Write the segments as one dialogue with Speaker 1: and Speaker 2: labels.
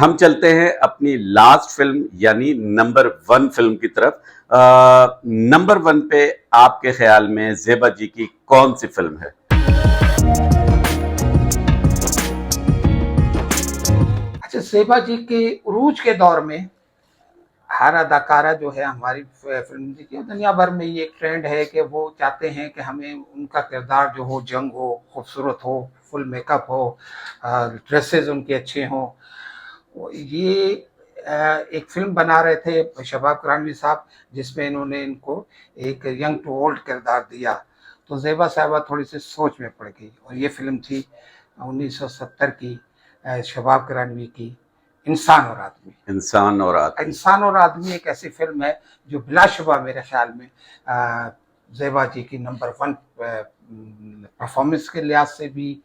Speaker 1: हम चलते हैं अपनी लास्ट फिल्म यानी नंबर 1 फिल्म की तरफ। नंबर 1 पे आपके ख्याल में ज़ेबा जी की कौन सी फिल्म है?
Speaker 2: अच्छा, ज़ेबा जी के उरूज के दौर में हर अदाकारा जो है हमारी फिल्म की दुनिया भर में ये एक ट्रेंड है कि वो चाहते हैं कि हमें उनका किरदार जो हो जंग हो, खूबसूरत हो, फुल मेकअप हो, ड्रेसेस उनके अच्छे हों। ये एक फिल्म बना रहे थे शबाब करानवी साहब, जिसमें इन्होंने इनको एक यंग टू ओल्ड किरदार दिया, तो ज़ेबा साहबा थोड़ी सी सोच में पड़ गई और ये फिल्म थी 1970 की, शबाब करानवी की, इंसान और आदमी।
Speaker 1: इंसान और आदमी।
Speaker 2: इंसान और आदमी एक ऐसी फिल्म है जो बिलाशुबा मेरे ख्याल में ज़ेबा जी की नंबर 1 परफॉर्मेंस के लिहाज से भी,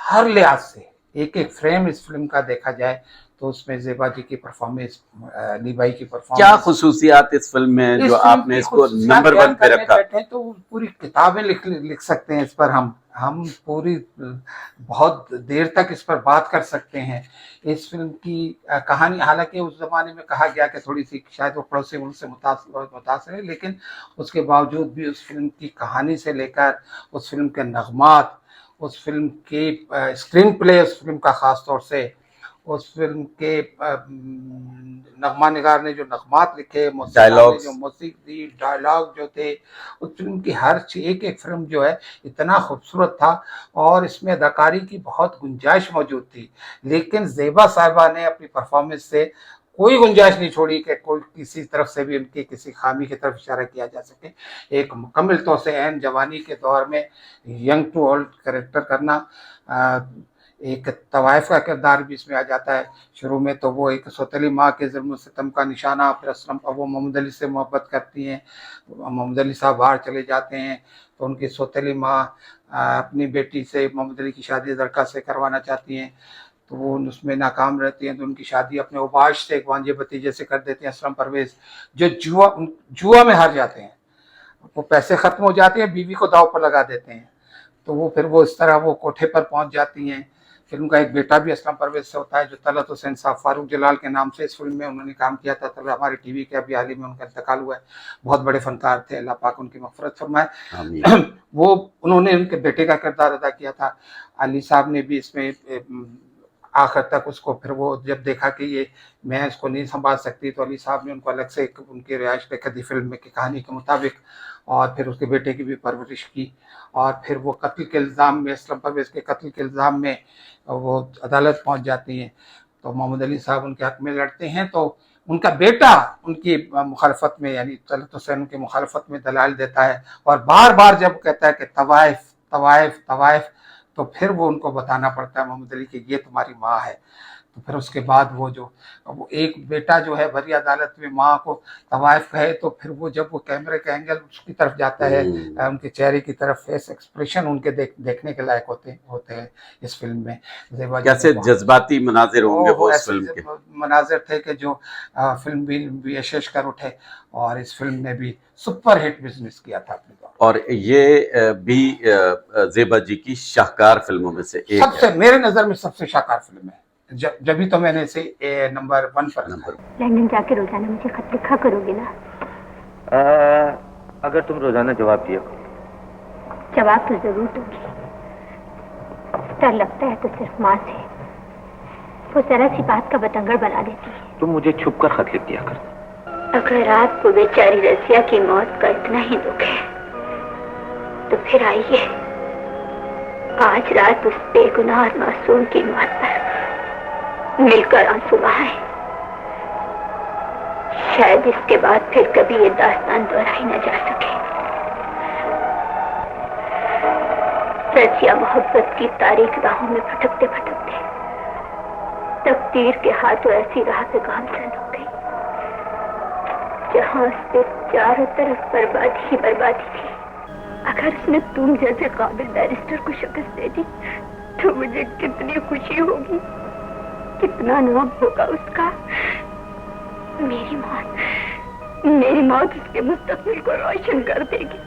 Speaker 2: हर लिहाज से एक एक फ्रेम इस फिल्म का देखा जाए तो उसमें ज़ेबा जी की परफॉर्मेंस, अली भाई की परफॉर्मेंस,
Speaker 1: क्या खुसूसियात इस फिल्म में जो आपने इसको नंबर 1 पे रखा?
Speaker 2: बैठे तो पूरी किताबें लिख सकते हैं इस पर। हम पूरी बहुत देर तक इस पर बात कर सकते हैं। इस फिल्म की कहानी, हालांकि उस जमाने में कहा गया कि थोड़ी सी शायद वो पड़ोसी मुल्क से मुतासर है, लेकिन उसके बावजूद भी उस फिल्म की कहानी से लेकर उस फिल्म के नगमात, उस फिल्म की स्क्रीन प्ले, उस फिल्म का ख़ास तौर से उस फिल्म के नगमा निगार ने जो नगमात लिखे, मौसीक़ार ने जो मौसीक़ दी, डायलॉग जो थे, उस फिल्म की हर चीज़, एक एक फ्रेम जो है इतना खूबसूरत था और इसमें अदाकारी की बहुत गुंजाइश मौजूद थी। लेकिन ज़ेबा साहिबा ने अपनी परफॉर्मेंस से कोई गुंजाइश नहीं छोड़ी कि कोई किसी तरफ से भी उनकी किसी खामी की तरफ इशारा किया जा सके। एक मुकम्मल तौर से ऐन जवानी के दौर में यंग टू ओल्ड कैरेक्टर करना, एक तवाइफ का किरदार भी इसमें आ जाता है। शुरू में तो वो एक सौतेली माँ के ज़ुल्म सितम का निशाना, फिर असलम वो मोहम्मद अली से मोहब्बत करती हैं, मोहम्मद अली साहब बाहर चले जाते हैं तो उनकी सौतेली माँ अपनी बेटी से मोहम्मद अली की शादी लड़का से करवाना चाहती हैं, तो वो उसमें नाकाम रहती हैं, तो उनकी शादी अपने उबाश से एक वांझे भतीजे से कर देते हैं, असलम परवेज़, जो जुआ में हार जाते हैं। वो पैसे ख़त्म हो जाते हैं, बीवी को दाव पर लगा देते हैं, तो वो फिर वो इस तरह वो कोठे पर पहुंच जाती हैं। फिर उनका एक बेटा भी असलम परवेज से होता है, जो तलत हुसैन साहब, फारूक जलाल के नाम से इस फिल्म में उन्होंने काम किया था। तब हमारे टीवी के अभी हाल ही में उनका इंतकाल हुआ है। बहुत बड़े फनकार थे, अल्लाह पाक उनकी मग़फ़िरत फरमाए। वो उन्होंने उनके बेटे का किरदार अदा किया था। अली साहब ने भी इसमें आखिर तक उसको, फिर वो जब देखा कि ये मैं इसको नहीं संभाल सकती, तो अली साहब ने उनको अलग से उनकी रिहाइश पे दी फिल्म की कहानी के मुताबिक, और फिर उसके बेटे की भी परवरिश की। और फिर वो कत्ल के इल्ज़ाम में, असलम परवेज़ के कत्ल के इल्ज़ाम में वो अदालत पहुंच जाती हैं, तो मोहम्मद अली साहब उनके हक़ में लड़ते हैं, तो उनका बेटा उनकी मुखालफत में, यानी तलत हुसैन की मुखालफत में दलाल देता है, और बार बार जब कहता है कि तवाइफ तवाइफ तवाइफ, तो फिर वो उनको बताना पड़ता है मोहम्मद अली कि ये तुम्हारी माँ है। तो फिर उसके बाद वो एक बेटा जो है भरी अदालत में माँ को तवाइफ कहे, तो फिर वो जब वो कैमरे का एंगल उसकी तरफ जाता है, उनके चेहरे की तरफ, फेस एक्सप्रेशन उनके देखने के लायक होते हैं इस फिल्म में।
Speaker 1: कैसे जज्बाती मनाजिर होंगे वो इस फिल्म के।
Speaker 2: मनाजिर थे कि जो फिल्म भी एशेश कर उठे, और इस फिल्म ने भी सुपर हिट बिजनेस किया था अपने दौर।
Speaker 1: और ये भी ज़ेबा जी की शाहकार फिल्मों में से एक
Speaker 2: सबसे है। मेरे नज़र में सबसे शाहकार फिल्म है, जब भी तो मैंने इसे नंबर 1 पर रखा है।
Speaker 3: लंदन जाके रोजाना मुझे खत लिखा करोगे ना?
Speaker 4: अगर तुम रोजाना जवाब दिया।
Speaker 3: जवाब तो जरूर दूंगी। डर लगता है तो सिर्फ माँ से, वो जरा सी बात का बतंगड़ बना देती है।
Speaker 4: तुम मुझे छुप कर खत लिख दिया कर।
Speaker 3: अगर आपको बेचारी रसिया की मौत का इतना ही दुख है तो फिर आइए, आज रात उस बेगुनाह और मासूम की मौत पर मिलकर आंसू बहाएं। शायद इसके बाद फिर कभी ये दास्तान दोहराई न जा सके। रसिया मोहब्बत की तारीख राहों में भटकते भटकते तकदीर के हाथों ऐसी राह पे गामजन हो गई जहां उसके चारों तरफ बर्बादी ही बर्बादी थी। अगर उसने तुम जैसे काबिल बैरिस्टर को शिकस्त दे दी तो मुझे कितनी खुशी होगी, कितना नाम होगा उसका। मेरी मौत उसके मुस्तकबिल को रोशन कर देगी।